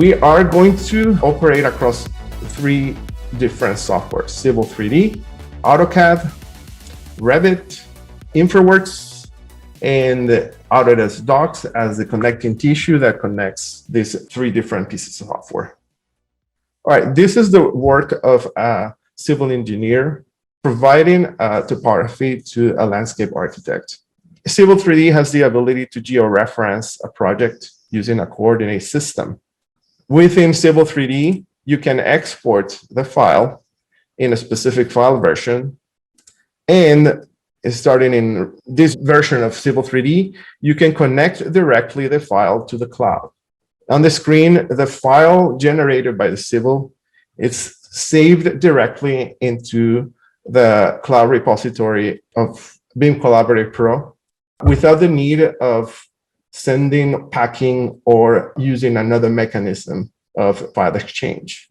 We are going to operate across 3 different softwares: Civil 3D, AutoCAD, Revit, InfraWorks, and Autodesk Docs as the connecting tissue that connects these 3 different pieces of software. All right, this is the work of a civil engineer providing topography to a landscape architect. Civil 3D has the ability to georeference a project using a coordinate system. Within Civil 3D, you can export the file in a specific file version. And starting in this version of Civil 3D, you can connect directly the file to the cloud. On the screen, the file generated by the Civil is saved directly into the cloud repository of BIM Collaborate Pro without the need of sending, packing, or using another mechanism of file exchange.